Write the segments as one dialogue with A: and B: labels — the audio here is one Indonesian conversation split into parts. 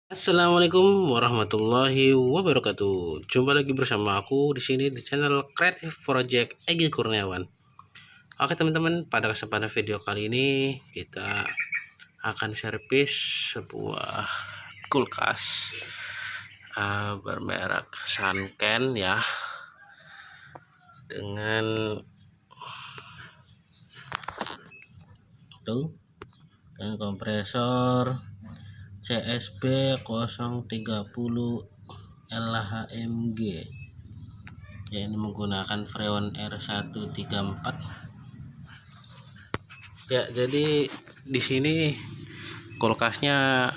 A: Assalamualaikum warahmatullahi wabarakatuh. Jumpa lagi bersama aku di sini di channel Creative Project Egy Kurniawan. Oke teman-teman, pada kesempatan video kali ini kita akan servis sebuah kulkas bermerek Sanken ya, dengan kompresor CSB 030 LHMG ya, ini menggunakan Freon R134 ya. Jadi di sini kulkasnya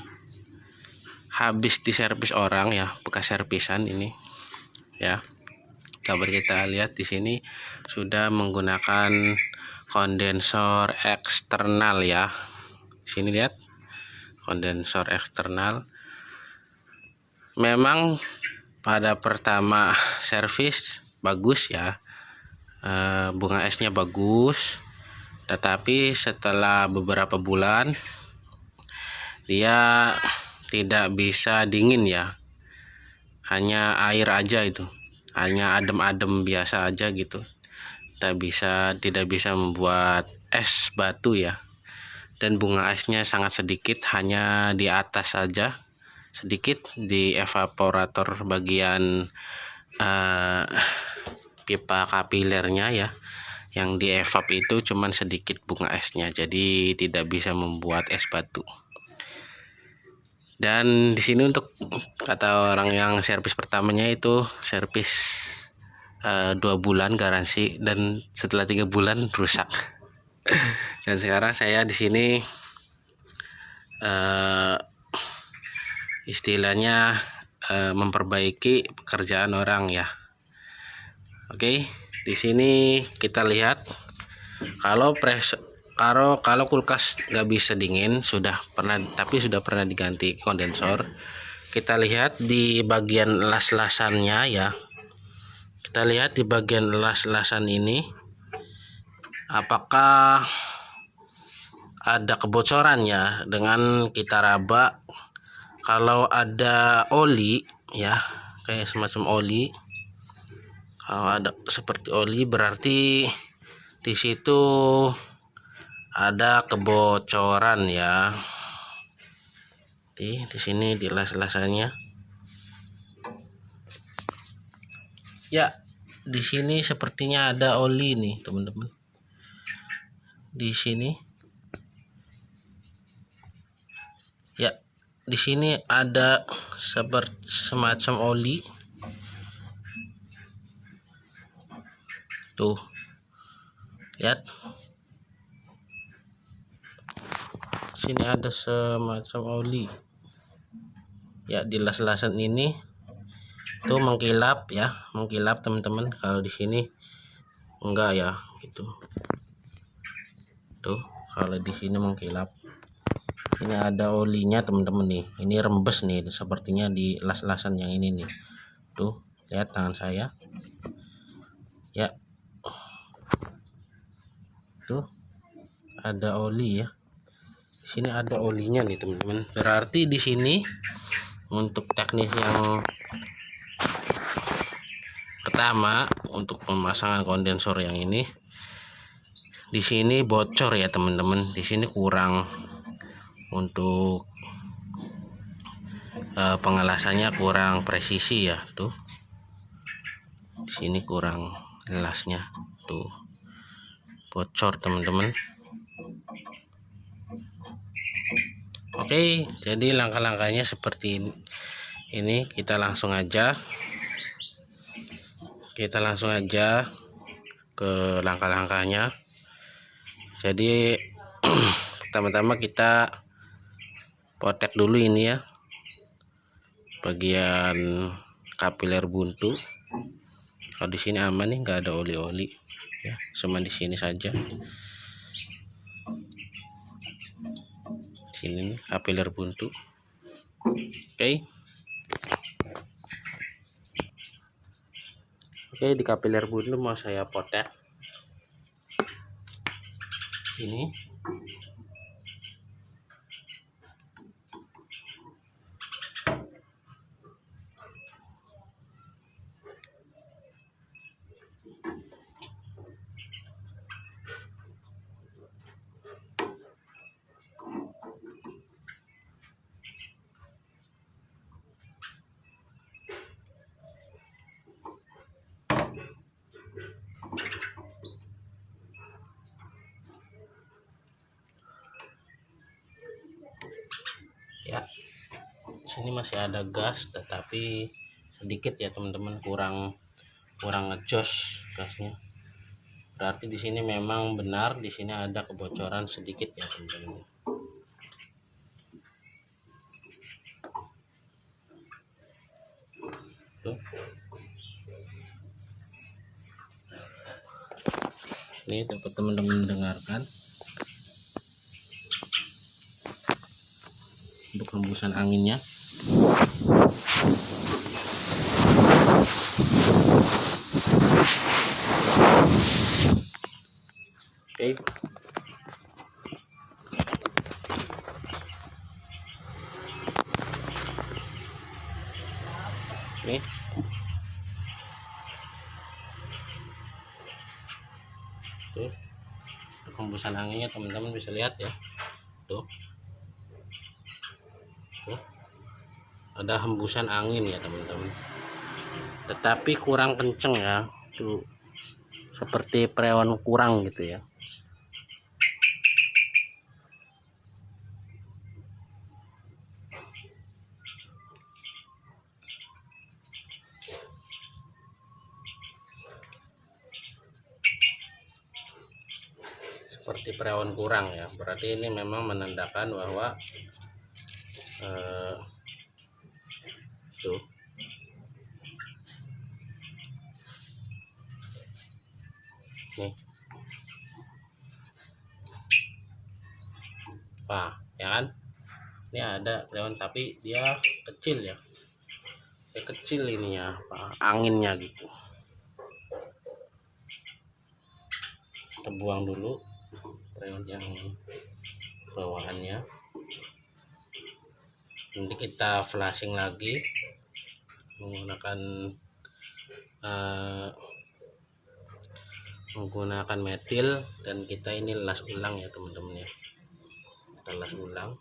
A: habis diservis orang ya, bekas servisan ini ya. Dapat kita lihat di sini sudah menggunakan kondensor eksternal ya. Sini lihat kondensor eksternal. Memang pada pertama servis bagus ya, bunga esnya bagus, tetapi setelah beberapa bulan dia tidak bisa dingin ya, hanya air aja, itu hanya adem-adem biasa aja gitu, tidak bisa membuat es batu ya. Dan bunga esnya sangat sedikit, hanya di atas saja sedikit, di evaporator bagian pipa kapilernya ya, yang di evap itu cuman sedikit bunga esnya, jadi tidak bisa membuat es batu. Dan di sini untuk kata orang yang servis pertamanya itu servis 2 bulan garansi, dan setelah 3 bulan rusak. Dan sekarang saya di sini istilahnya memperbaiki pekerjaan orang ya. Oke, di sini kita lihat kalau kulkas nggak bisa dingin, sudah pernah diganti kondensor. Kita lihat di bagian las-lasannya ya. Kita lihat di bagian las-lasan ini apakah ada kebocoran ya, dengan kita raba. Kalau ada oli ya, kayak semacam oli, kalau ada seperti oli berarti di situ ada kebocoran ya. Di sini di las-lasannya ya, di sini sepertinya ada oli nih teman-teman. Di sini ya, di sini ada semacam oli tuh, lihat sini ada semacam oli ya, di las-lasan ini tuh mengkilap ya, mengkilap teman-teman. Kalau di sini enggak ya, gitu tuh. Kalau di sini mengkilap, ini ada olinya teman-teman nih, ini rembes nih sepertinya di las-lasan yang ini nih tuh. Lihat tangan saya ya, tuh ada oli ya. Di sini ada olinya nih teman-teman. Berarti di sini untuk teknis yang pertama untuk pemasangan kondensor yang ini, di sini bocor ya teman-teman. Di sini kurang untuk pengelasannya, kurang presisi ya tuh. Di sini kurang gelasnya tuh, bocor teman-teman. Oke, jadi langkah-langkahnya seperti ini. Kita langsung aja ke langkah-langkahnya. Jadi pertama-tama kita potek dulu ini ya, bagian kapiler buntu. Kalau di sini aman nih, nggak ada oli-oli ya, cuma di sini saja. Sini nih kapiler buntu. Oke, di kapiler buntu mau saya potek ini. Sini masih ada gas, tetapi sedikit ya teman-teman, kurang ngejos gasnya. Berarti di sini memang benar, di sini ada kebocoran sedikit ya teman-teman. Tuh. Ini dapat teman-teman dengarkan untuk hembusan anginnya. Oke. Nih. Tuh. Hembusan anginnya teman-teman bisa lihat ya. Tuh. Tuh. Ada hembusan angin ya teman-teman. Tetapi kurang kenceng ya. Tuh. Seperti freon kurang gitu ya. Seperti freon kurang ya, berarti ini memang menandakan bahwa tuh nih, wah ya kan, ini ada freon tapi dia kecil ya, kecil ini ya, anginnya gitu. Kita buang dulu freon yang bawaannya. Nanti kita flashing lagi menggunakan metil, dan kita ini las ulang ya teman-teman ya. Kita las ulang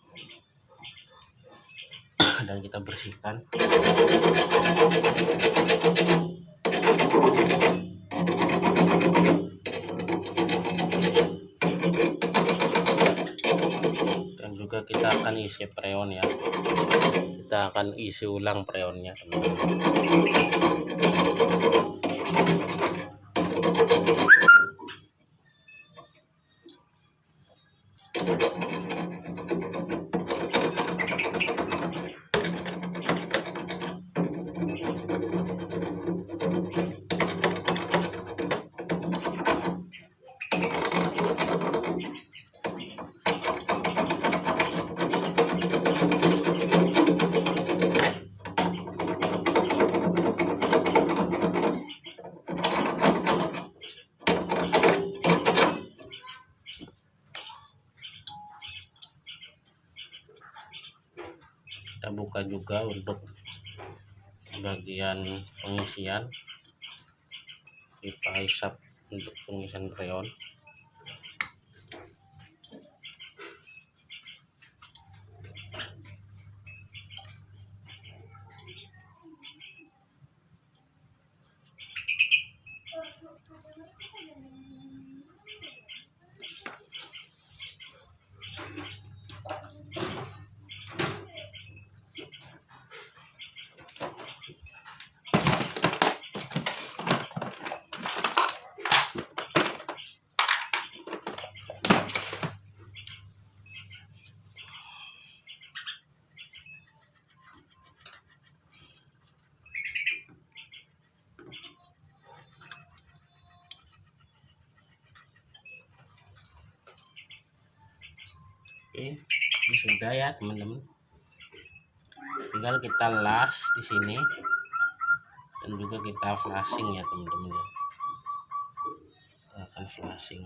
A: dan kita bersihkan. Dan juga kita akan isi freon ya, kita akan isi ulang freonnya teman-teman. Kita buka juga untuk bagian pengisian pipa hisap untuk pengisian freon. Oke, ini sudah ya teman-teman. Tinggal kita las di sini dan juga kita flashing ya teman-teman ya. Kita akan flashing.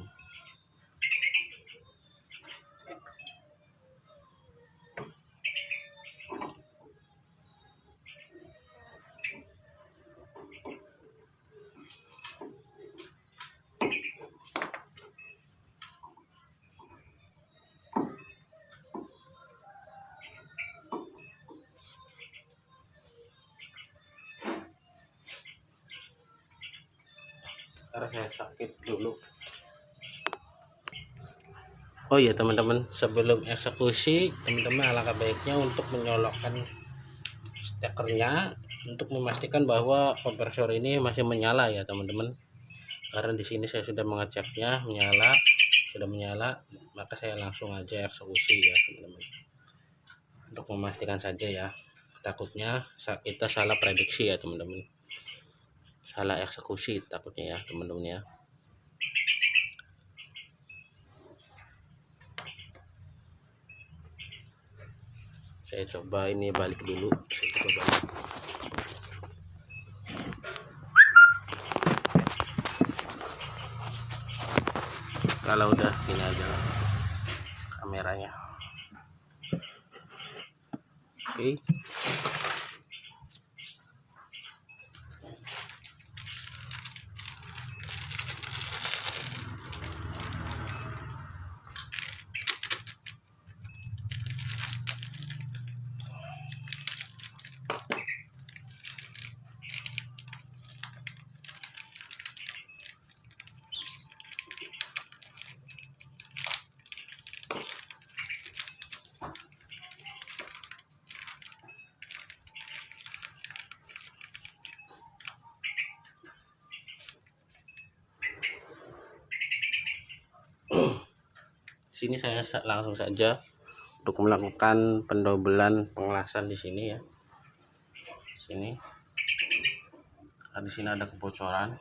A: Karena saya sakit dulu. Oh ya teman-teman, sebelum eksekusi teman-teman alangkah baiknya untuk menyolokkan stekernya untuk memastikan bahwa kompresor ini masih menyala ya teman-teman, karena di sini saya sudah mengeceknya sudah menyala, maka saya langsung aja eksekusi ya teman-teman, untuk memastikan saja ya, takutnya kita salah prediksi ya teman-teman, salah eksekusi takutnya ya teman-teman ya. Saya coba ini balik dulu, saya coba balik. Kalau udah gini aja kameranya. Oke. Sini saya langsung saja untuk melakukan pendobelan pengelasan di sini ya. Sini. Nah, di sini ada kebocoran.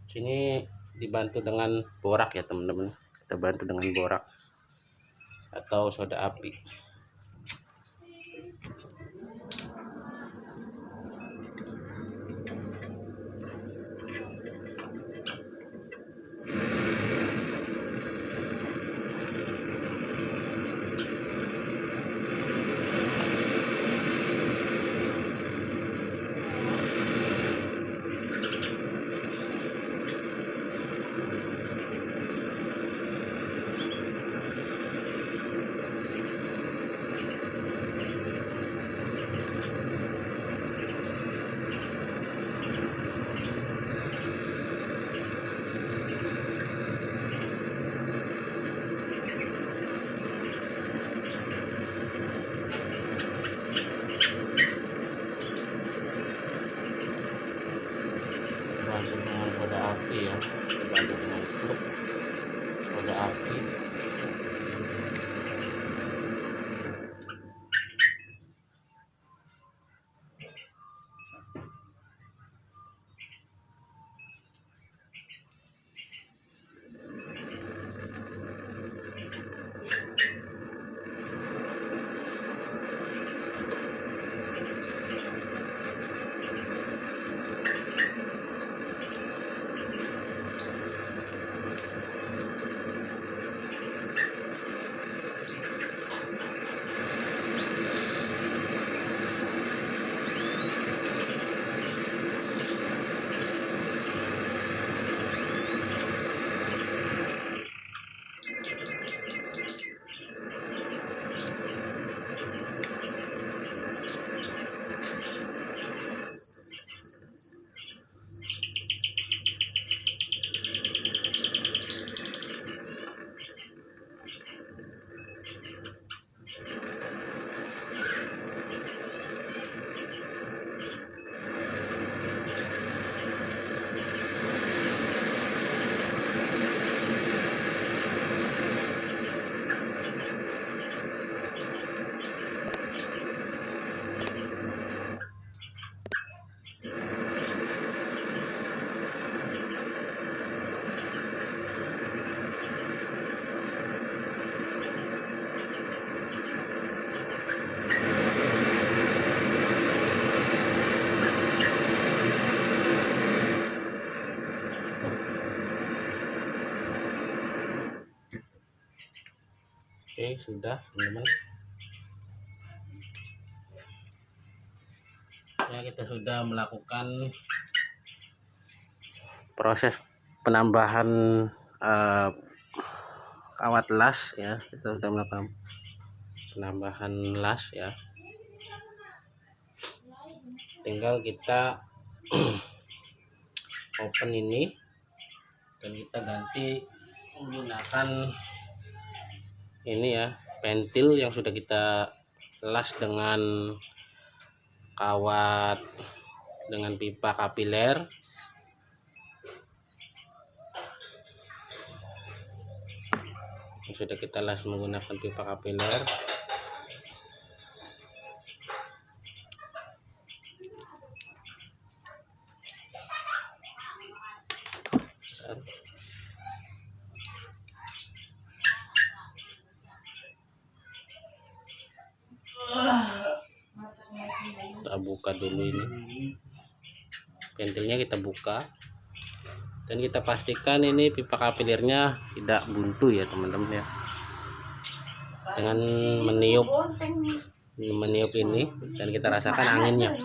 A: Sini dibantu dengan borak ya teman-teman, kita bantu dengan borak atau soda api. Bantu dengan soda api ya, bantu dengan soda api. Oke, sudah teman-teman ya, kita sudah melakukan proses penambahan kawat las ya. Kita sudah melakukan penambahan las ya, tinggal kita open ini dan kita ganti menggunakan ini ya, pentil yang sudah kita las dengan kawat dengan pipa kapiler. Yang sudah kita las menggunakan pipa kapiler. Kita buka dulu ini pentilnya, kita buka dan kita pastikan ini pipa kapilirnya tidak buntu ya teman-teman ya, dengan meniup ini dan kita rasakan anginnya.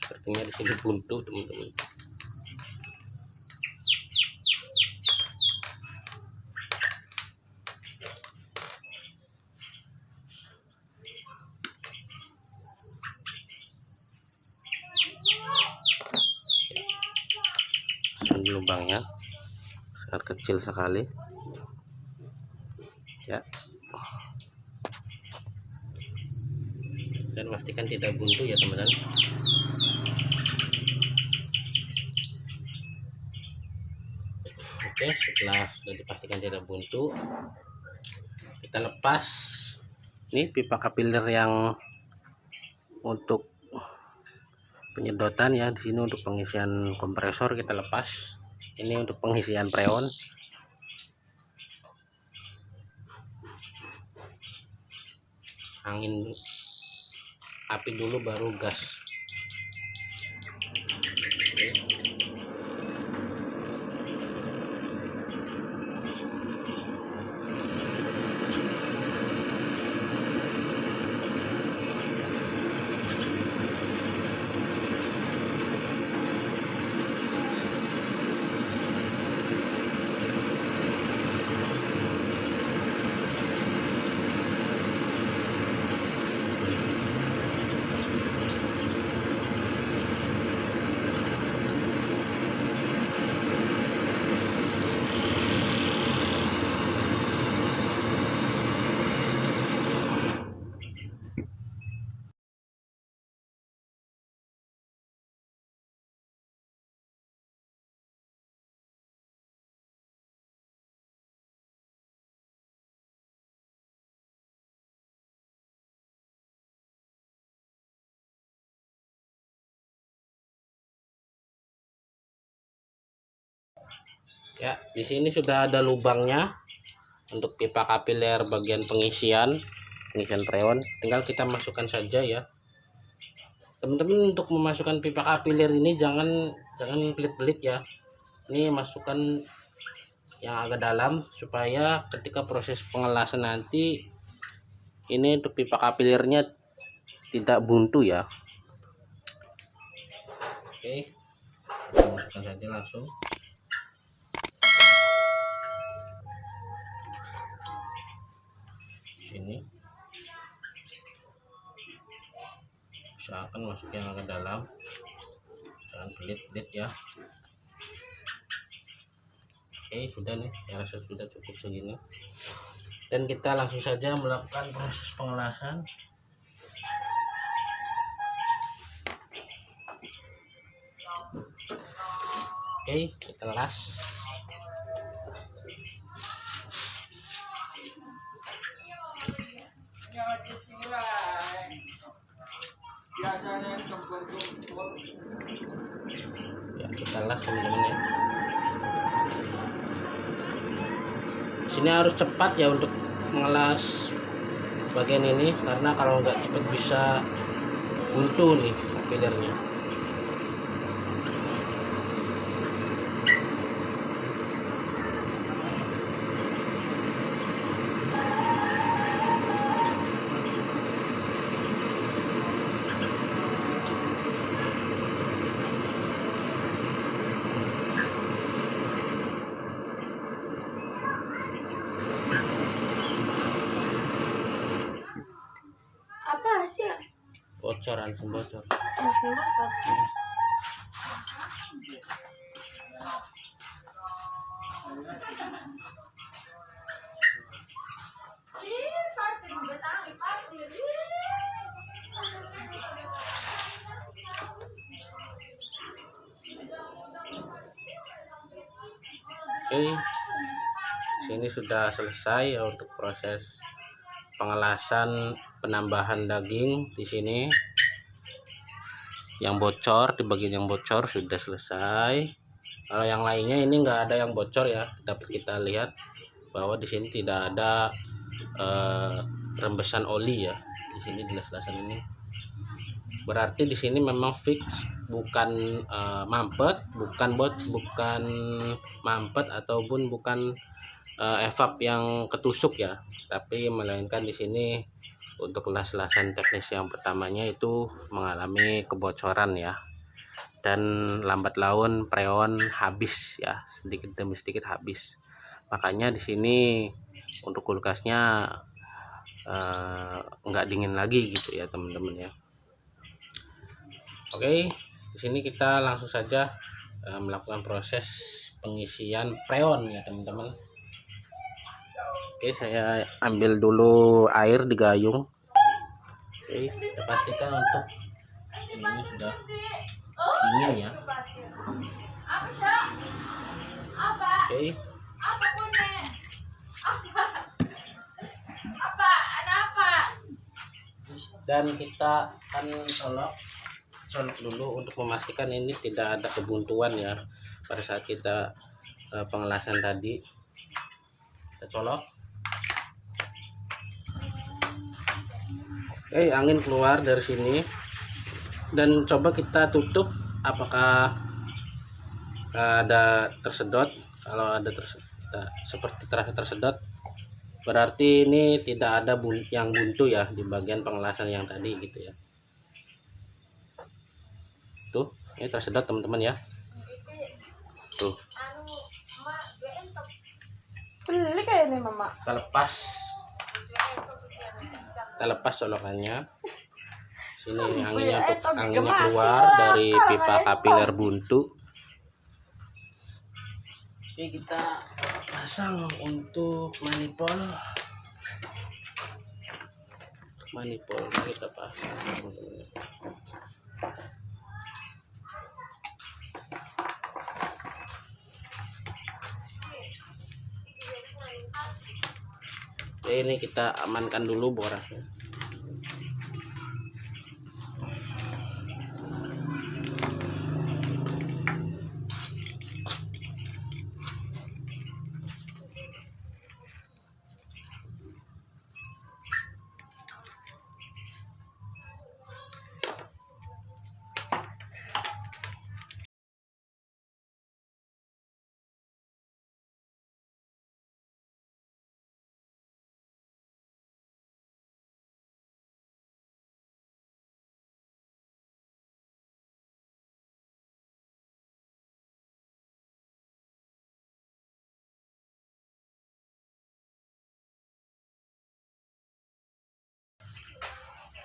A: Sepertinya di sini buntu teman-teman. Dan lubangnya sangat kecil sekali ya, dan pastikan tidak buntu ya teman-teman. Oke, setelah sudah dipastikan tidak buntu, kita lepas ini pipa kapiler yang untuk penyedotan ya. Di sini untuk pengisian kompresor kita lepas, ini untuk pengisian freon. Angin api dulu baru gas. Ya, di sini sudah ada lubangnya untuk pipa kapiler bagian pengisian freon. Tinggal kita masukkan saja ya. Teman-teman, untuk memasukkan pipa kapiler ini jangan pelit-pelit ya. Ini masukkan yang agak dalam supaya ketika proses pengelasan nanti ini untuk pipa kapilirnya tidak buntu ya. Oke, kita masukkan saja langsung. Ini usahakan masuk yang agak dalam, jangan pelit-pelit ya. Oke, sudah nih, saya rasa sudah cukup segini, dan kita langsung saja melakukan proses pengelasan. Oke, kita las. Ya, kita las teman-teman ya. Sini harus cepat ya untuk mengelas bagian ini, karena kalau nggak cepat bisa buntu nih feedernya.
B: Apa sih?
A: Bocoran bocor.
B: Masih bocor.
A: Oke, sini sudah selesai ya untuk proses pengelasan penambahan daging. Di sini yang bocor, di bagian yang bocor sudah selesai. Kalau yang lainnya ini nggak ada yang bocor ya, dapat kita lihat bahwa di sini tidak ada rembesan oli ya. Di sini jelas-jelasan ini berarti di sini memang fix bukan mampet, bukan mampet ataupun bukan evap yang ketusuk ya, tapi melainkan di sini untuk las-lasan teknis yang pertamanya itu mengalami kebocoran ya, dan lambat laun freon habis ya, sedikit demi sedikit habis. Makanya di sini untuk kulkasnya nggak dingin lagi gitu ya teman-teman ya. Oke, di sini kita langsung saja melakukan proses pengisian freon ya teman-teman. Oke, saya ambil dulu air di gayung. Oke, kita pastikan untuk ini sudah dingin ya. Oke. Dan kita akan colok dulu untuk memastikan ini tidak ada kebuntuan ya pada saat kita pengelasan tadi. Kita colok. Oke, angin keluar dari sini dan coba kita tutup apakah ada tersedot. Kalau ada seperti terasa tersedot, berarti ini tidak ada yang buntu ya di bagian pengelasan yang tadi gitu ya. Tuh, ini tersedot teman-teman ya. Tuh.
B: Beli kayaknya mama.
A: Kita lepas colokannya. Sini anginnya keluar dari pipa kapiler buntu. Oke, kita pasang untuk manifold. Kita pasang. Oke, ini kita amankan dulu borasnya.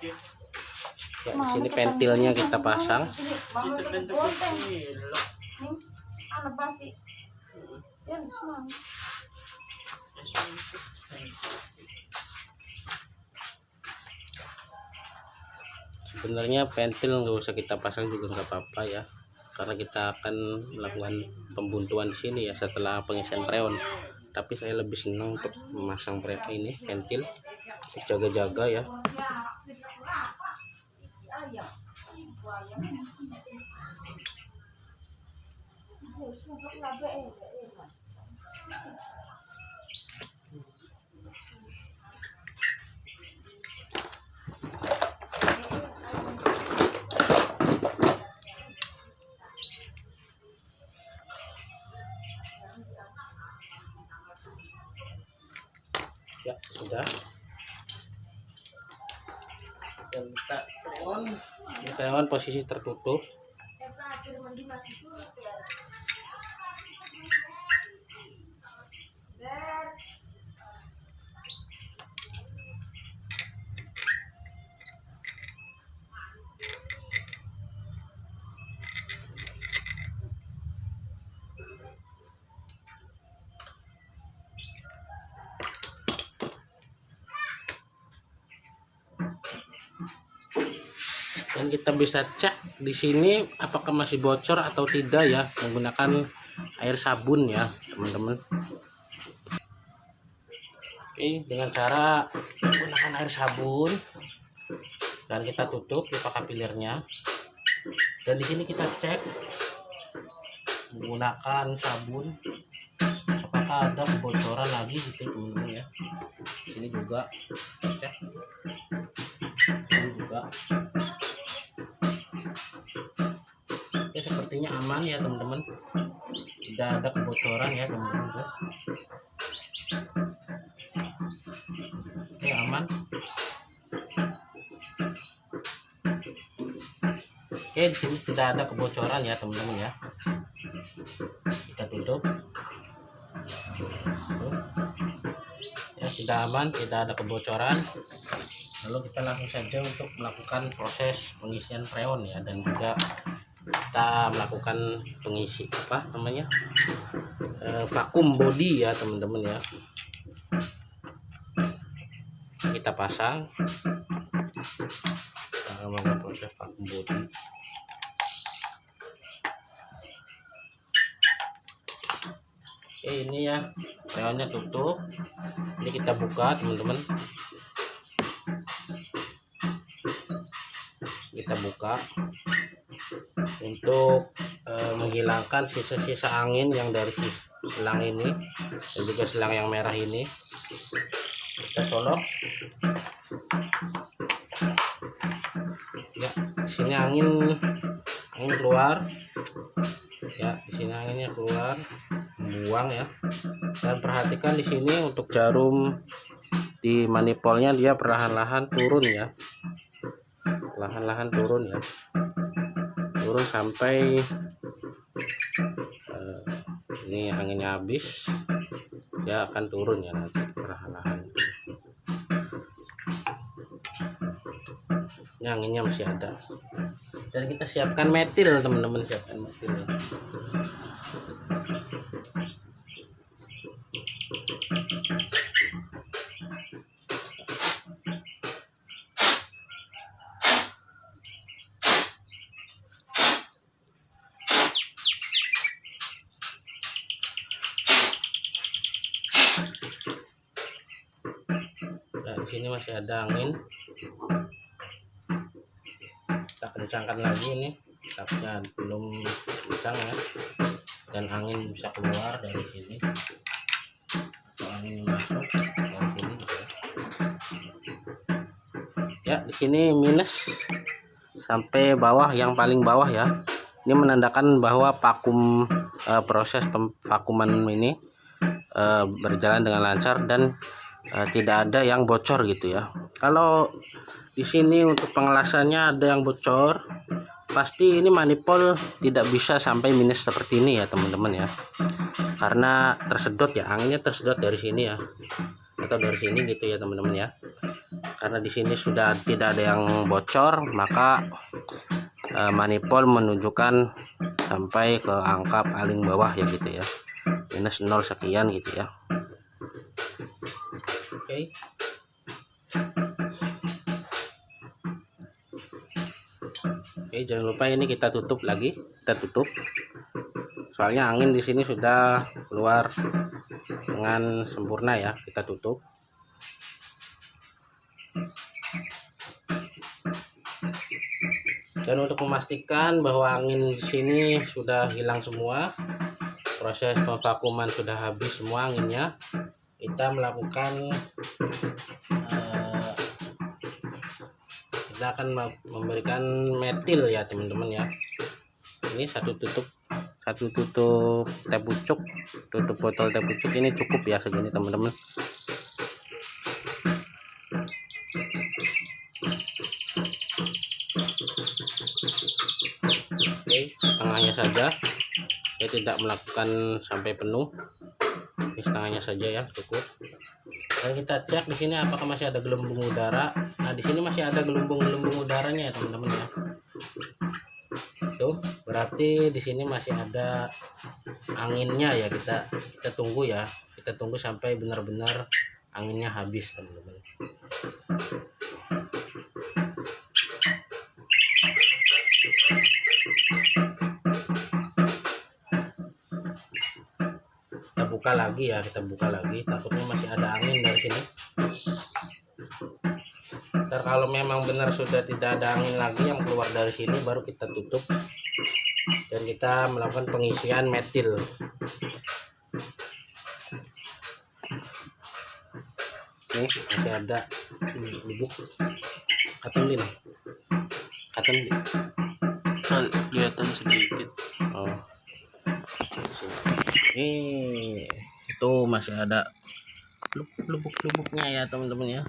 A: Ya, di sini pentilnya kita pasang. Sebenarnya pentil nggak usah kita pasang juga nggak apa-apa ya, karena kita akan melakukan pembuntuan di sini ya setelah pengisian freon. Tapi saya lebih senang untuk memasang ini pentil, jaga-jaga ya. Ya sudah. Dan kita on posisi tertutup. Dan kita bisa cek di sini apakah masih bocor atau tidak ya, menggunakan air sabun ya teman-teman. Oke, dengan cara menggunakan air sabun dan kita tutup pipa kapilirnya. Dan di sini kita cek menggunakan sabun apakah ada kebocoran lagi gitu teman-teman ya. Di sini juga cek, ini juga. Oke, sepertinya aman ya teman-teman, tidak ada kebocoran ya teman-teman. Oke, aman. Oke, di sini tidak ada kebocoran ya teman-teman ya. Kita tutup. Ya, sudah aman, tidak ada kebocoran. Lalu kita langsung saja untuk melakukan proses pengisian freon ya, dan juga kita melakukan pengisi apa namanya vakum body ya teman-teman ya. Kita pasang, kita melakukan proses vakum body. Oke, ini ya freonnya tutup. Ini kita buka teman-teman. Kita buka untuk menghilangkan sisa-sisa angin yang dari selang ini dan juga selang yang merah ini. Kita colok ya, di sini angin keluar ya, di sini anginnya keluar, buang ya. Dan perhatikan di sini untuk jarum di manifolnya, dia perlahan-lahan turun ya, perlahan-lahan turun ya, turun sampai ini anginnya habis, dia akan turun ya nanti perlahan-lahan. Ini anginnya masih ada. Dan kita siapkan metil teman-teman, siapkan metil ya. Nah, di sini masih ada angin. Kita kencangkan lagi, ini tapnya belum kencang ya, dan angin bisa keluar dari sini. Angin masuk dari sini gitu ya. Ya, di sini minus sampai bawah, yang paling bawah ya. Ini menandakan bahwa vakum proses vakuman ini berjalan dengan lancar dan tidak ada yang bocor gitu ya. Kalau di sini untuk pengelasannya ada yang bocor, pasti ini manifold tidak bisa sampai minus seperti ini ya teman-teman ya, karena tersedot ya, anginnya tersedot dari sini ya, atau dari sini gitu ya teman-teman ya. Karena di sini sudah tidak ada yang bocor, maka manifold menunjukkan sampai ke angka paling bawah ya gitu ya, minus 0 sekian gitu ya. Oke. Oke, jangan lupa ini kita tutup lagi, kita tutup. Soalnya angin di sini sudah keluar dengan sempurna ya, kita tutup. Dan untuk memastikan bahwa angin di sini sudah hilang semua, proses pemvakuman sudah habis semua anginnya, kita melakukan kita akan memberikan metil ya teman-teman ya. Ini satu tutup teh pucuk, tutup botol teh pucuk ini cukup ya segini teman-teman. Oke, setengahnya saja, saya tidak melakukan sampai penuh, ini setengahnya saja ya cukup. Dan kita cek di sini apakah masih ada gelembung udara. Nah di sini masih ada gelembung udaranya ya teman-teman ya. Tuh berarti di sini masih ada anginnya ya. Kita tunggu ya, kita tunggu sampai benar-benar anginnya habis teman-teman. Kita buka lagi ya, kita buka lagi, takutnya masih ada angin dari sini. Ntar kalau memang benar sudah tidak ada angin lagi yang keluar dari sini, baru kita tutup dan kita melakukan pengisian metil. Nih masih ada bubuk katemlin,
C: kelihatan sedikit.
A: Oh, ini itu masih ada lubuk-lubuknya ya teman-teman ya.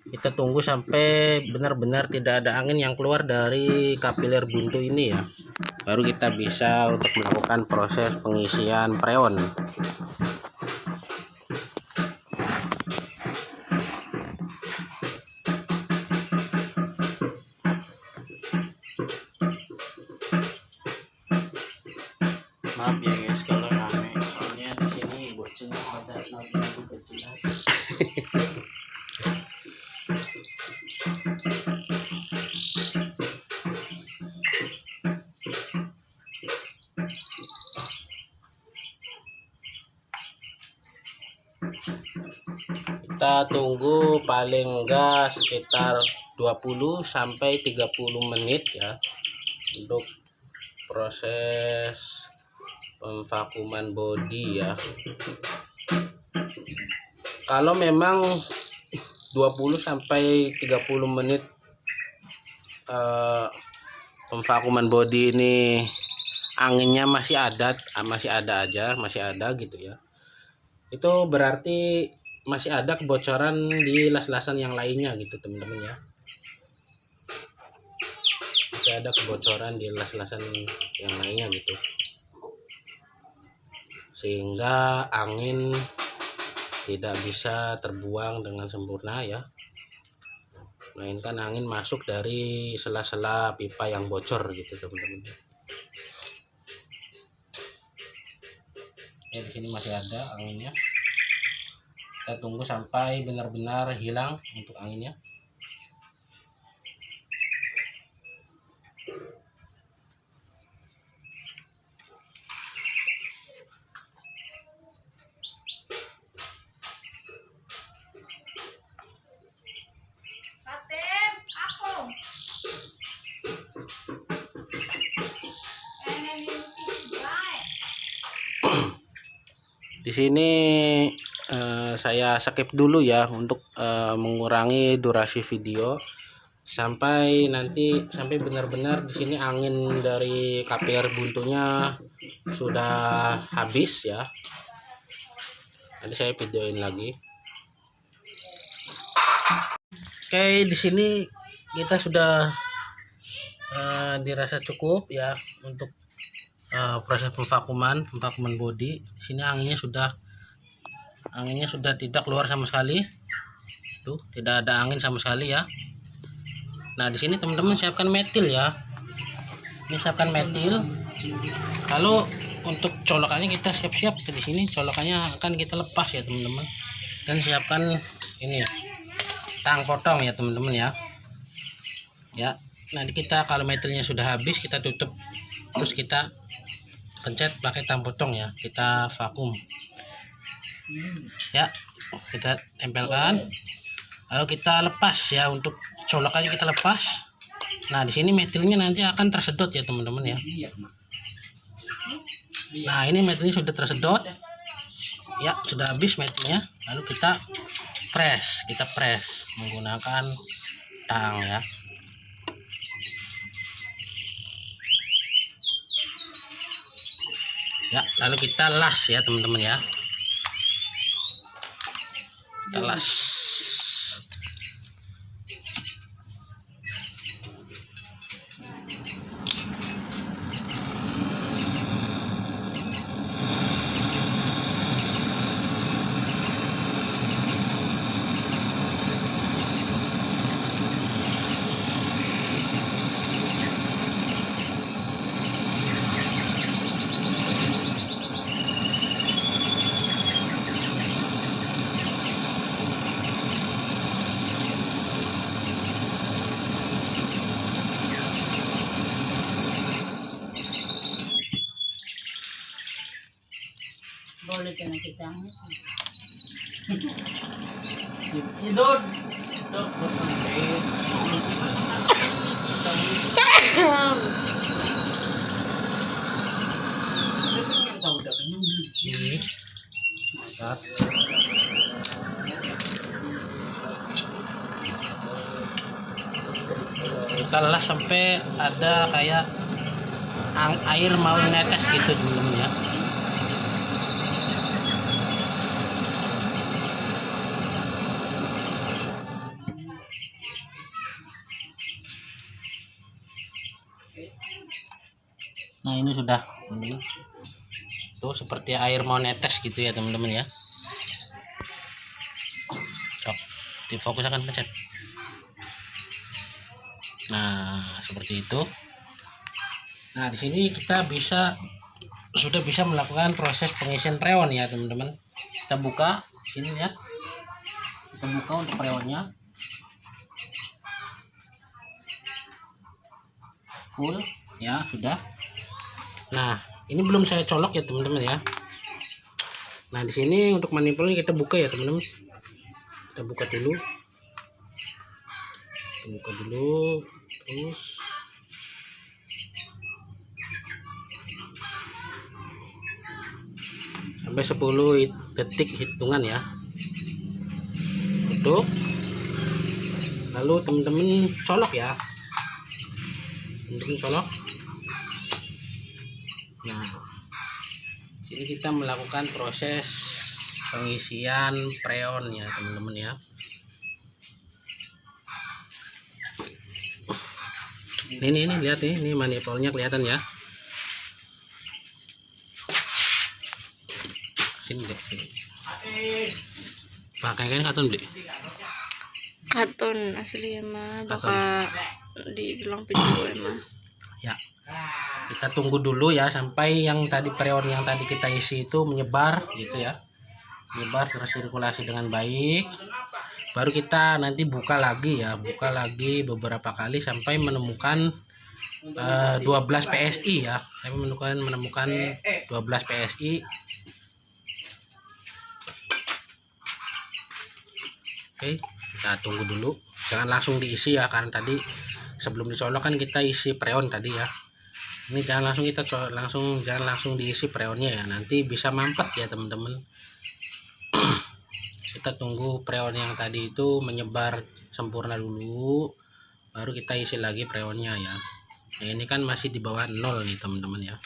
A: Kita tunggu sampai benar-benar tidak ada angin yang keluar dari kapiler buntu ini ya, baru kita bisa untuk melakukan proses pengisian freon.
C: Maaf ya guys kalau rame, soalnya di sini bocilnya pada lagu kecil.
A: Kita tunggu paling enggak sekitar 20 sampai 30 menit ya untuk proses pemvakuman bodi ya. Kalau memang 20 sampai 30 menit pemvakuman bodi ini anginnya masih ada gitu ya, itu berarti masih ada kebocoran di las-lasan yang lainnya gitu teman-teman ya. Masih ada kebocoran di las-lasan yang lainnya gitu, sehingga angin tidak bisa terbuang dengan sempurna ya, melainkan angin masuk dari sela-sela pipa yang bocor gitu teman-teman. Di sini masih ada anginnya. Kita tunggu sampai benar-benar hilang untuk anginnya.
B: Fatim, aku.
A: Di sini saya skip dulu ya untuk mengurangi durasi video sampai benar-benar di sini angin dari KPR buntunya sudah habis ya. Nanti saya videoin lagi. Oke, di sini kita sudah dirasa cukup ya untuk proses pemvakuman bodi. Di sini anginnya sudah tidak keluar sama sekali. Tuh, tidak ada angin sama sekali ya. Nah, di sini teman-teman siapkan metil ya. Ini siapkan metil. Lalu untuk colokannya kita siap-siap di sini. Colokannya akan kita lepas ya teman-teman. Dan siapkan ini tang potong ya teman-teman ya. Ya, nanti kita kalau metilnya sudah habis kita tutup, terus kita pencet pakai tang potong ya. Kita vakum. Ya, kita tempelkan. Lalu kita lepas ya, untuk colokannya kita lepas. Nah, di sini metilnya nanti akan tersedot ya teman-teman ya. Nah, ini metilnya sudah tersedot. Ya, sudah habis metilnya. Lalu kita press menggunakan tang ya. Ya, lalu kita las ya teman-teman ya. Kita las.
B: Boleh ka na kita.
C: Idod. Dok,
A: Ini. Mantap. Kita las sampai ada kayak air mau netes gitu teman-teman ya. Nah, ini sudah teman-teman. Tuh seperti air mau netes gitu ya teman-teman ya. Cok, difokus akan pencet. Nah, seperti itu. Nah, di sini kita sudah bisa melakukan proses pengisian freon ya teman-teman. Kita buka sini lihat. Kita buka untuk freonnya. Full ya, sudah. Nah, ini belum saya colok ya teman-teman ya. Nah, di sini untuk manifolnya kita buka ya teman-teman. Kita buka dulu. Terus sampai 10 detik hitungan ya. Tutup. Lalu teman-teman colok ya. Teman-teman colok. Nah, sini kita melakukan proses pengisian freon ya teman-teman ya. Ini lihat nih, ini manifolnya kelihatan ya. Sini deh. Pakai karton deh.
B: Katon asli mah bakal dibilang video mah.
A: Ya. Kita tunggu dulu ya sampai yang tadi freon yang tadi kita isi itu menyebar gitu ya. Menyebar tersirkulasi dengan baik. Baru kita nanti buka lagi ya, beberapa kali sampai menemukan 12 PSI ya. Saya menemukan 12 PSI. Oke, kita tunggu dulu. Jangan langsung diisi ya, karena tadi sebelum dicolok kan kita isi freon tadi ya. Ini jangan langsung diisi freonnya ya, nanti bisa mampet ya teman-teman. Kita tunggu freon yang tadi itu menyebar sempurna dulu, baru kita isi lagi freonnya ya. Nah, ini kan masih di bawah 0 nih teman-teman ya.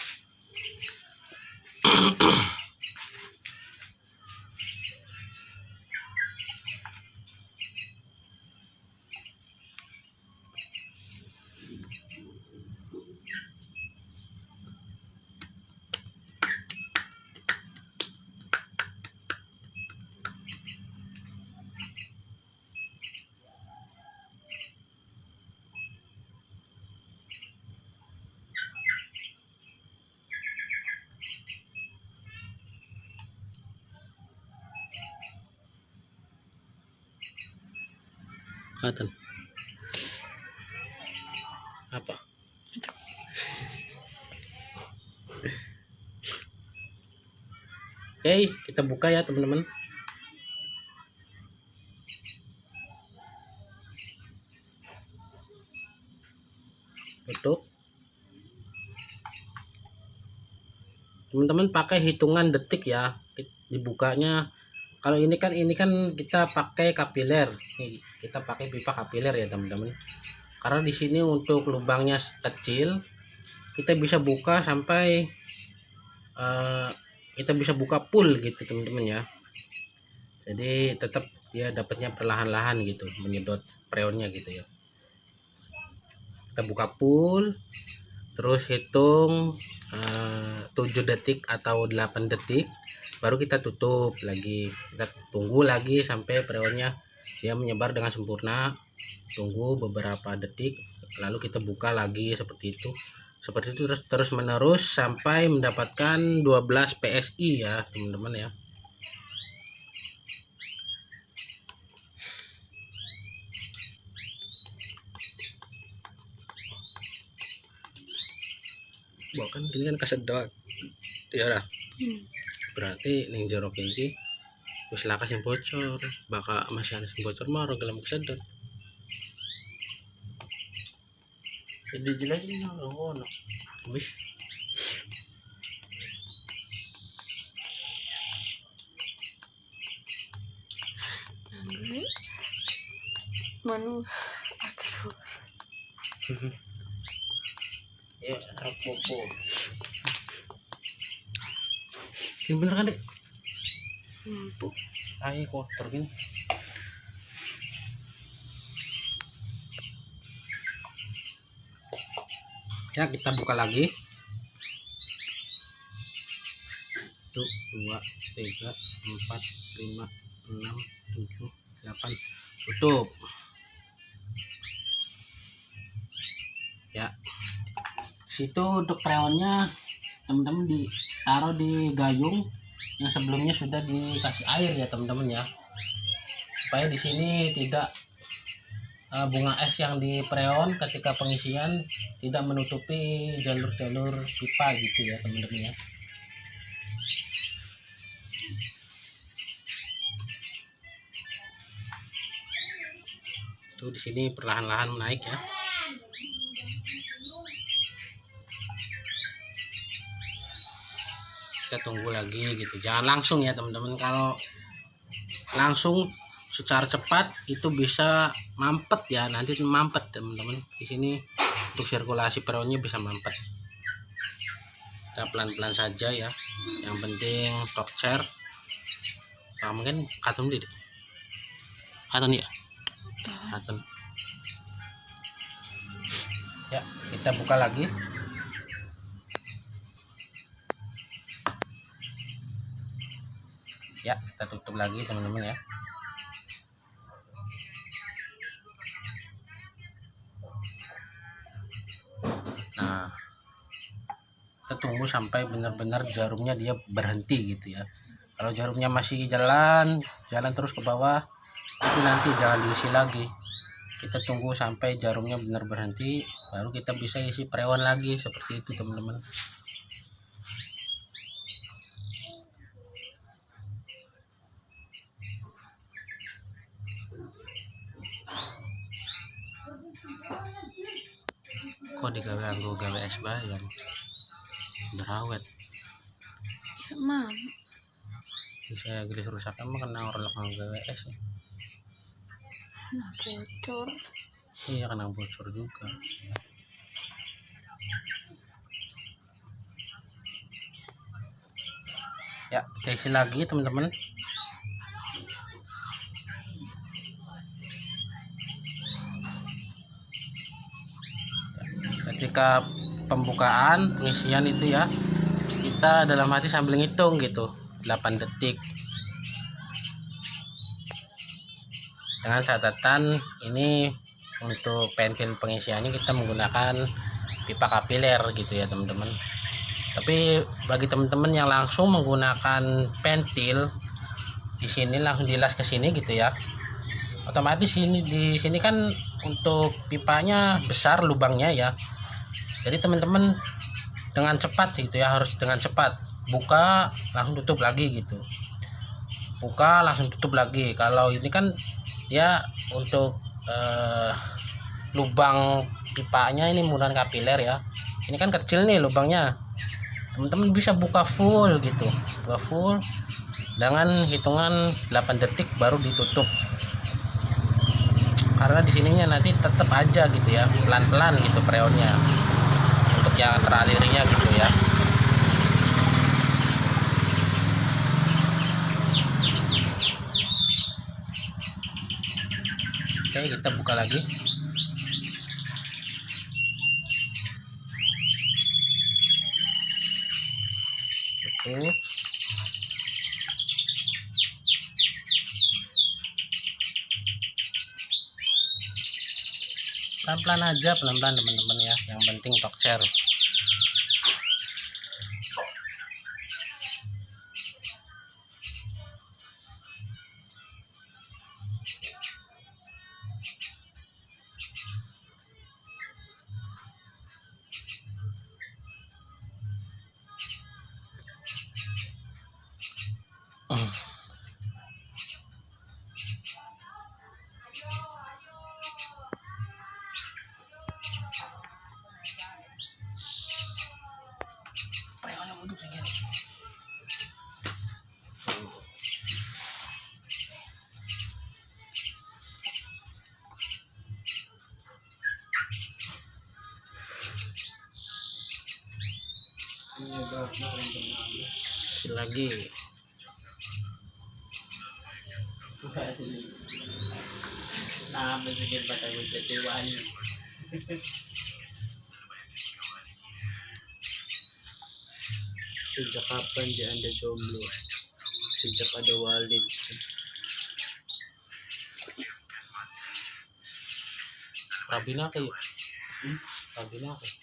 A: Kelihatan apa? Oke, kita buka ya teman-teman. teman-teman pakai hitungan detik ya dibukanya. Kalau ini kan kita pakai kapiler nih, kita pakai pipa kapiler ya teman-teman, karena di sini untuk lubangnya kecil kita bisa buka sampai kita bisa buka full gitu teman-teman ya. Jadi tetap dia dapatnya perlahan-lahan gitu menyedot freonnya gitu ya. Kita buka full, terus hitung 7 detik atau 8 detik, baru kita tutup lagi. Kita tunggu lagi sampai freonnya dia menyebar dengan sempurna. Tunggu beberapa detik, lalu kita buka lagi seperti itu terus menerus sampai mendapatkan 12 PSI ya teman-teman ya. Bahkan ini kan kesedot ya lah. Berarti ning jero iki wis lakas yang bocor, bakal masih ada yang bocor mah gelem kesedot.
C: Jadi jelasin ngono.
A: Wis
B: Manu
C: Ya, rapopo.
A: ini bener kan dek?
B: mampu.
A: Ayo kotor gini. Ya kita buka lagi. 1, 2, 3, 4, 5, 6, 7, 8. Tutup. Ya. Situ untuk freonnya teman-teman ditaruh di gayung yang sebelumnya sudah dikasih air ya teman-teman ya, supaya di sini tidak bunga es yang di freon ketika pengisian tidak menutupi jalur-jalur pipa gitu ya teman-teman ya. Tuh di sini perlahan-lahan naik ya. Kita tunggu lagi gitu, jangan langsung ya teman-teman. Kalau langsung secara cepat itu bisa mampet ya, nanti mampet teman-teman. Di sini untuk sirkulasi freonnya bisa mampet. Kita pelan-pelan saja ya, yang penting torcer. Mungkin katon ya, katon ya. Kita buka lagi. Ya kita tutup lagi teman-teman ya. Nah kita tunggu sampai benar-benar jarumnya dia berhenti gitu ya. Kalau jarumnya masih jalan terus ke bawah, itu nanti jangan diisi lagi. Kita tunggu sampai jarumnya benar berhenti, baru kita bisa isi freon lagi seperti itu teman-teman. Kok digawe anggo gawe es bayam berawet
B: Mam,
A: bisa gelis rusak mah kena orang gawe es ya.
B: nah bocor.
A: Iya kena bocor juga. Ya kita isi lagi teman-teman. Ketika pembukaan pengisian itu ya, kita dalam hati sambil ngitung gitu 8 detik, dengan catatan ini untuk pentil pengisiannya kita menggunakan pipa kapiler gitu ya teman-teman. Tapi bagi teman-teman yang langsung menggunakan pentil, di sini langsung dilas ke sini gitu ya, otomatis ini di sini kan untuk pipanya besar lubangnya ya. Jadi teman-teman dengan cepat gitu ya, harus dengan cepat buka langsung tutup lagi gitu, buka langsung tutup lagi. Kalau ini kan ya untuk lubang pipanya ini menggunakan kapiler ya, ini kan kecil nih lubangnya, teman-teman bisa buka full gitu, buka full dengan hitungan 8 detik baru ditutup, karena di sininya nanti tetap aja gitu ya, pelan-pelan gitu freonnya untuk yang teralirnya gitu ya. Oke, kita buka lagi. Oke. Pelan-pelan aja, pelan-pelan teman-teman ya. Yang penting talk share. Lagi
C: nah masukin pada gue jadi wali. Sejak kapan Anda jomblo? Sejak ada Walid.
A: Rabina kayak Rabina kayak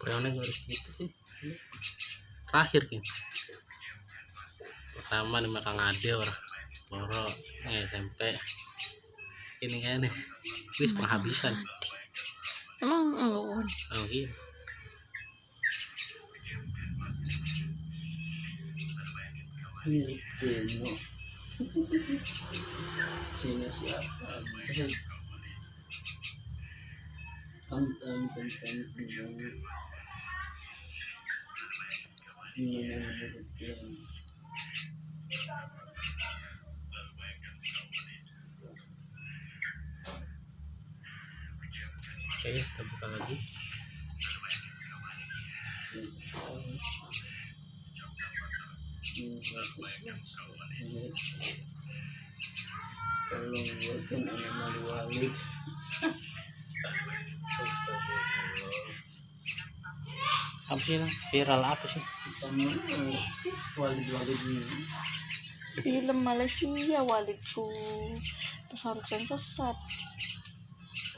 A: freonnya harus gitu sih. Terakhir kan pertama nih makan ngade orang loro SMP ini kan nih wis penghabisan.
B: Emang enggak.
A: Oh iya.
C: Milik Cino. Cino siapa? Konten.
A: Oke, kita buka lagi.
C: Tolong buatkan anak Walid.
A: Apa sih ini? Viral apa sih?
C: Walid ini.
B: Film Malaysia Walidku, pesantren sesat.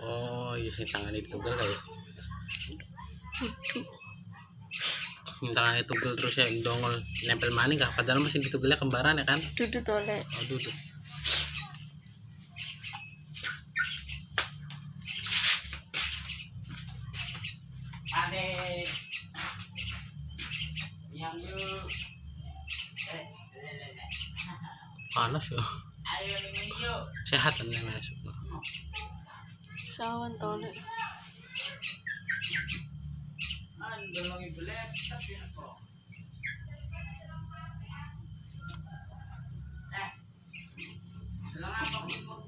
A: Oh iya sih, tangan ditugel kayak
B: Itu
A: yang tangan ditugel terus ya dongol nempel maning kah, padahal mesin ditugelnya kembaran ya kan.
B: duduk oleh
A: Aduh tuh.
C: Adek yang yuk
A: Panas ya.
C: ayo yuk
A: Sehat kan yang masuk.
B: sawan tolek.
C: dolongi belet tapi kok apa kok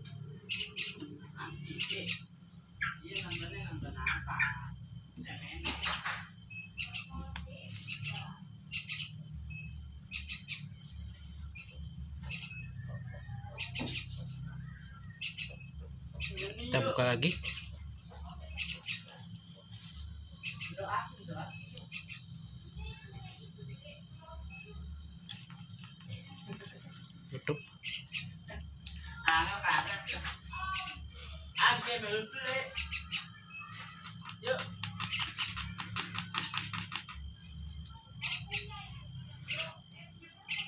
C: iya nonton apa
A: Kita buka lagi. Tutup.
C: Yuk.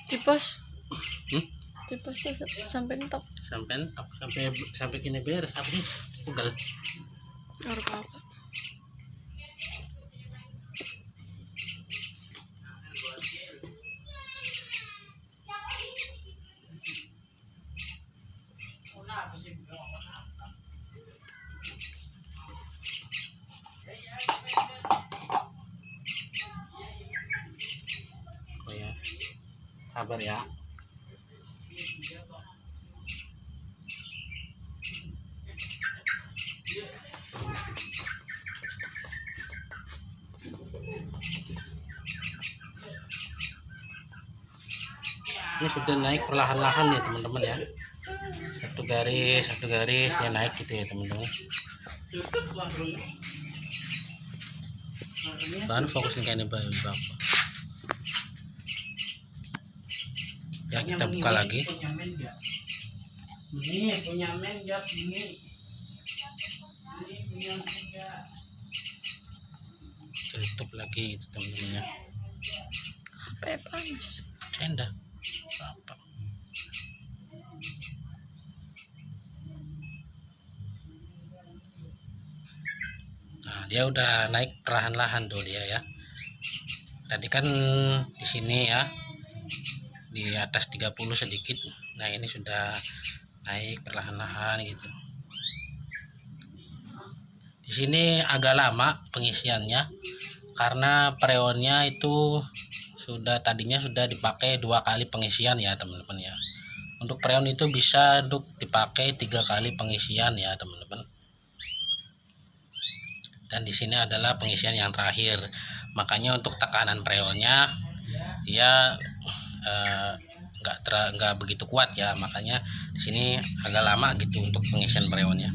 B: Tipes.
A: Hmm?
B: Tipes tuh sampai entok.
A: Sampai kini beres apa sih? Ugal.
B: Orang apa?
A: Sabar ya. Ini sudah naik perlahan-lahan ya teman-teman ya. Satu garis dia naik gitu ya teman-teman. Bahan fokusin kayak ini bapak. Ya kita buka lagi.
C: Ini punya men ya ini punya juga.
A: Tutup lagi itu teman-teman ya.
B: Apa panas?
A: Tenda. Apa? Nah, dia udah naik perlahan-lahan tuh dia ya. Tadi kan di sini ya di atas 30 sedikit. Nah, ini sudah naik perlahan-lahan gitu. Di sini agak lama pengisiannya karena freonnya itu tadinya sudah dipakai 2 kali pengisian ya teman-teman ya. Untuk freon itu bisa untuk dipakai 3 kali pengisian ya teman-teman. Dan di sini adalah pengisian yang terakhir. Makanya untuk tekanan freonnya dia nggak begitu kuat ya. Makanya di sini agak lama gitu untuk pengisian freonnya.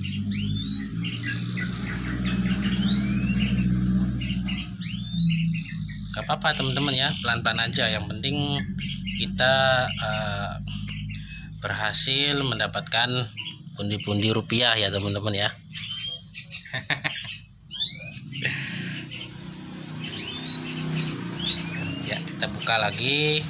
A: Gak apa-apa teman-teman ya, pelan-pelan aja. Yang penting kita berhasil mendapatkan pundi-pundi rupiah ya teman-teman ya. Ya kita buka lagi.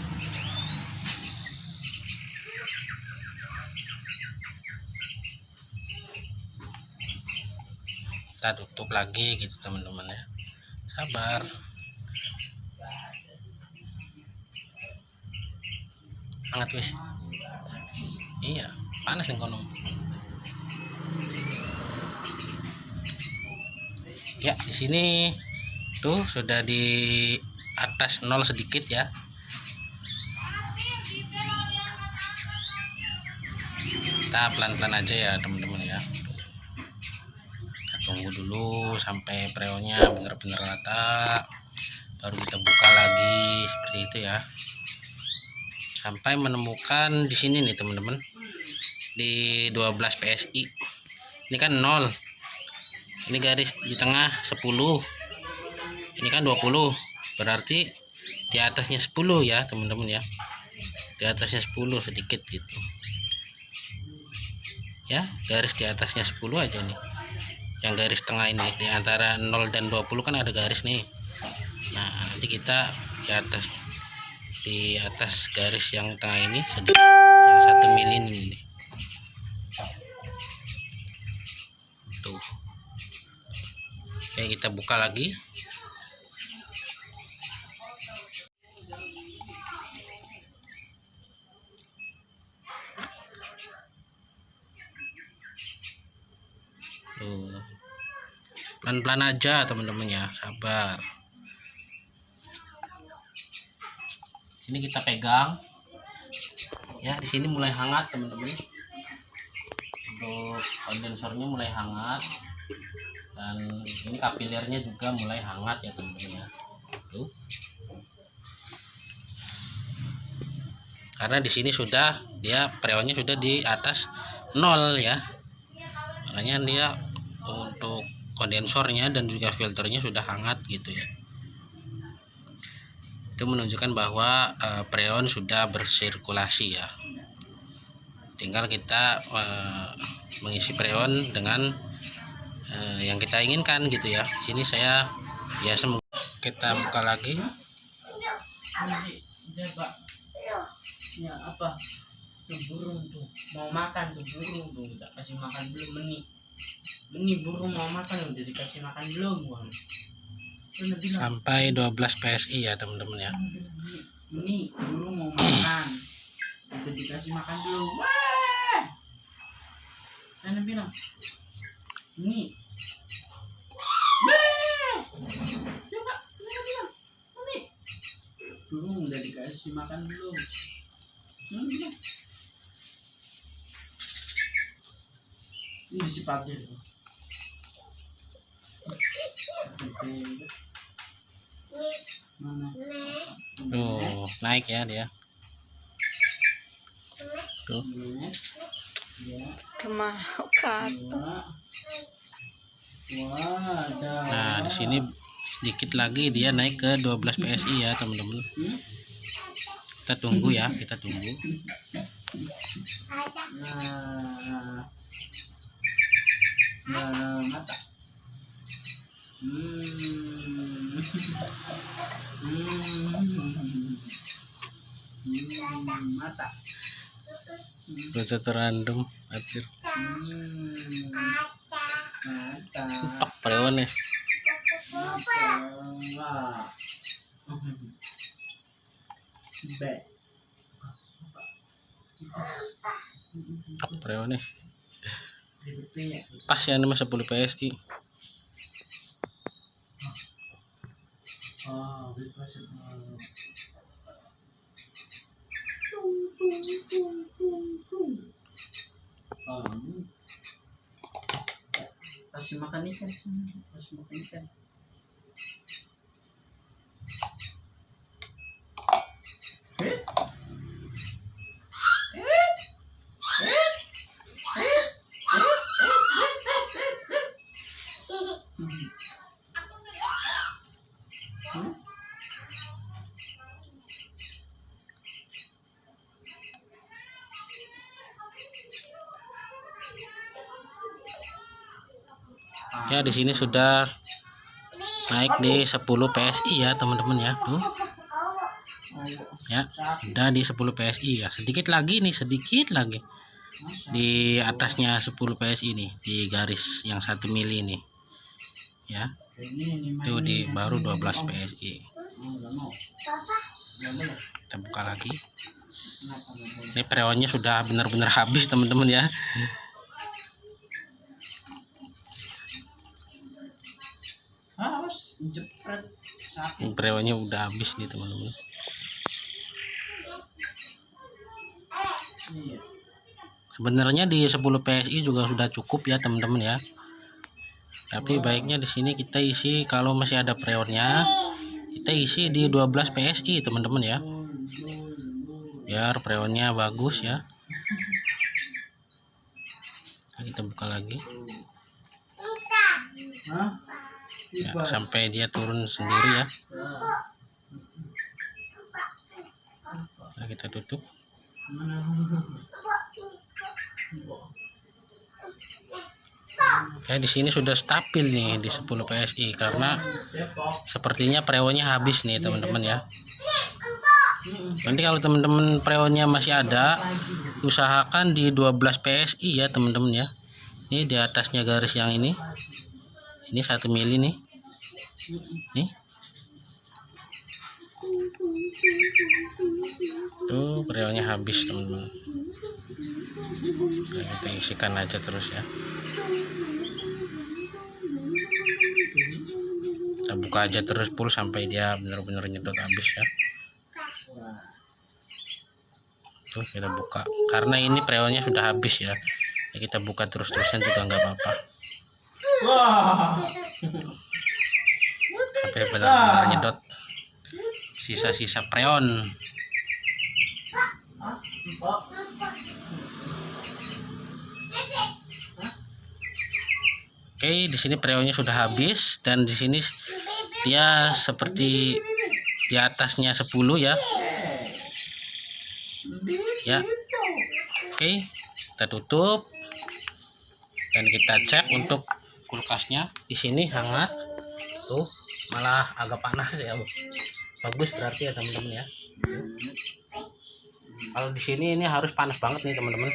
A: Kita tutup lagi gitu teman-teman ya. Sabar. Hangat wis. Iya, panas nih kono. Ya, di sini tuh sudah di atas 0 sedikit ya. Kita pelan-pelan aja ya teman-teman ya. Kita tunggu dulu sampai freonnya benar-benar rata, baru kita buka lagi seperti itu ya. Sampai menemukan di sini nih teman-teman, di 12 PSI. Ini kan 0, ini garis di tengah 10, ini kan 20, berarti di atasnya 10 ya teman-teman ya. Di atasnya 10 sedikit gitu ya, garis di atasnya 10 aja nih. Yang garis tengah ini di antara 0 dan 20 kan ada garis nih. Nah nanti kita di atas garis yang tengah ini sedikit, yang 1 mili ini tuh. Oke, kita buka lagi. Tuh, pelan-pelan aja teman-teman ya, sabar. Sini kita pegang ya. Di sini mulai hangat teman-teman, untuk kondensornya mulai hangat, dan ini kapilirnya juga mulai hangat ya teman-teman ya. Tuh, karena di sini sudah dia freonnya sudah di atas 0 ya, makanya dia untuk kondensornya dan juga filternya sudah hangat gitu ya. Itu menunjukkan bahwa freon sudah bersirkulasi ya. Tinggal kita mengisi freon dengan yang kita inginkan gitu ya. Sini saya biasa kita buka lagi.
C: Ya apa? Tuh burung tuh mau makan, tuh burung tuh kita kasih makan belum. Meni burung mau makan udah dikasih makan belum bang?
A: Sampai 12 PSI ya teman-teman ya.
C: Meni burung mau makan udah dikasih makan belum? Wah, sana bilang Meni. Coba saya bilang Meni Burung udah dikasih makan belum? Belum. Ini si pagar tuh. Mana?
A: Tuh, naik ya dia. Tuh.
C: Ya.
B: Kemau patung.
C: Wah, ada.
A: Nah, di sini sedikit lagi dia naik ke 12 PSI ya, teman-teman. Kita tunggu ya, kita tunggu.
C: Nah, nah, mata. Mata.
A: Bisa terandum, atir.
C: Mata.
A: Tok preonnya.
C: Wah. Back.
A: Tok preonnya. Pas ya ini mah 10 PSI.
C: Oh, bebas. Kasih makan ikan, kasih makan ikan.
A: Ya, di sini sudah naik di 10 PSI ya, teman-teman ya. Tuh. Ya, udah di 10 PSI ya. Sedikit lagi nih, sedikit lagi. Di atasnya 10 PSI nih, di garis yang 1 mili nih. Ya. Itu di baru 12 PSI. Kita buka lagi. Ini freonnya sudah benar-benar habis, teman-teman ya.
C: Harus jepret sakit.
A: Freonnya udah habis nih, teman-teman.
C: Iya.
A: Sebenarnya di 10 PSI juga sudah cukup ya, teman-teman ya. Tapi baiknya di sini kita isi, kalau masih ada freonnya, kita isi di 12 PSI, teman-teman ya. Biar freonnya bagus ya. Nah, kita buka lagi.
C: Hah?
A: Ya, sampai dia turun sendiri ya. Nah, kita tutup. Ya, di sini sudah stabil nih di 10 PSI karena sepertinya freonnya habis nih, teman-teman ya. Nanti kalau teman-teman freonnya masih ada, usahakan di 12 PSI ya, teman-teman ya. Ini di atasnya garis yang ini 1 mili nih. Nih. Tuh freonnya habis, teman-teman. Nah, kita isikan aja terus ya. Kita buka aja terus full sampai dia benar-benar nyedot habis ya. Tuh kita buka. Karena ini freonnya sudah habis ya. Ya kita buka terus-terusan juga nggak apa-apa. Sampai benar-benar nyedot sisa-sisa freon. Oke, di sini freonnya sudah habis dan di sini dia seperti di atasnya 10 ya. Ya. Oke, kita tutup dan kita cek untuk kulkasnya. Di sini hangat. Tuh, malah agak panas ya. Bagus berarti ya, teman-teman ya. Kalau di sini ini harus panas banget nih, teman-teman.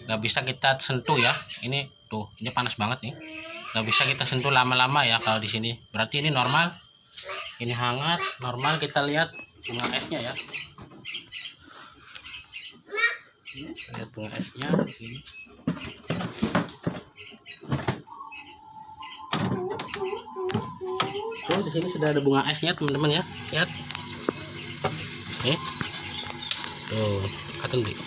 A: Nggak bisa kita sentuh ya. Ini tuh, ini panas banget nih. Nggak bisa kita sentuh lama-lama ya kalau di sini. Berarti ini normal. Ini hangat, normal. Kita lihat bunga esnya ya. Kita lihat bunga esnya di sini. Tuh, di sini sudah ada bunga esnya, teman-teman ya. Lihat. Oke. Tuh, katun beli.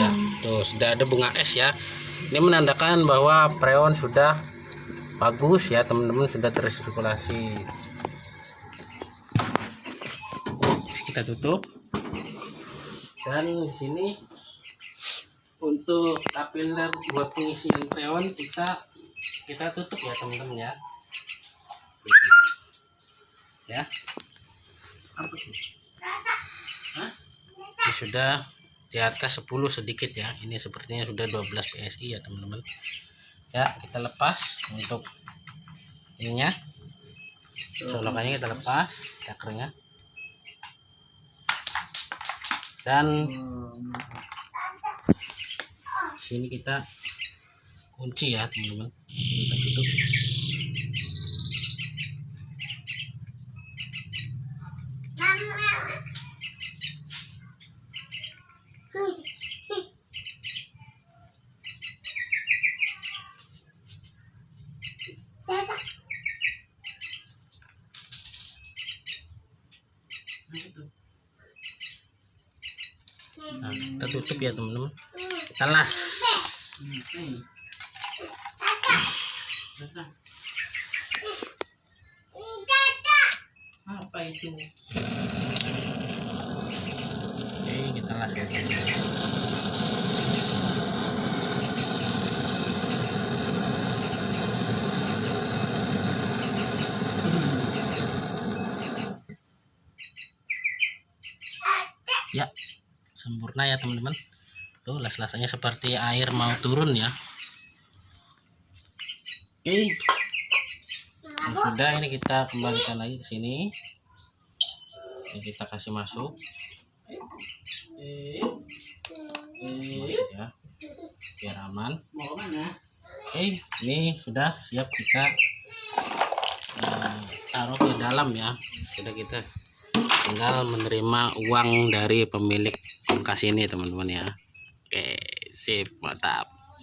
A: Ya, tuh sudah ada bunga es ya. Ini menandakan bahwa freon sudah bagus ya teman-teman, sudah tersirkulasi. Kita tutup. Dan di sini untuk kapiler buat pengisian freon kita tutup ya teman-teman ya. Ya. Apa tuh? Hah? Ini sudah di atas 10 sedikit ya. Ini sepertinya sudah 12 PSI ya teman-teman. Ya, kita lepas untuk ininya. Solokannya kita lepas, cakernya. Dan sini kita kunci ya teman-teman. Kita tutup. Nah, kita tutup ya teman-teman. Kita las.
C: Apa itu?
A: Oke, kita las ya teman-teman. Ya, sempurna ya teman-teman. Tuh las-lasannya seperti air mau turun ya. Oke. Nah, sudah, ini kita kembalikan lagi ke sini. Ini kita kasih masuk. Masuk ya. Biar aman.
C: Mau kemana?
A: Oke, ini sudah siap kita taruh ke dalam ya. Sudah, kita tinggal menerima uang dari pemilik kulkas ini teman-teman ya. Oke, sip, mantap.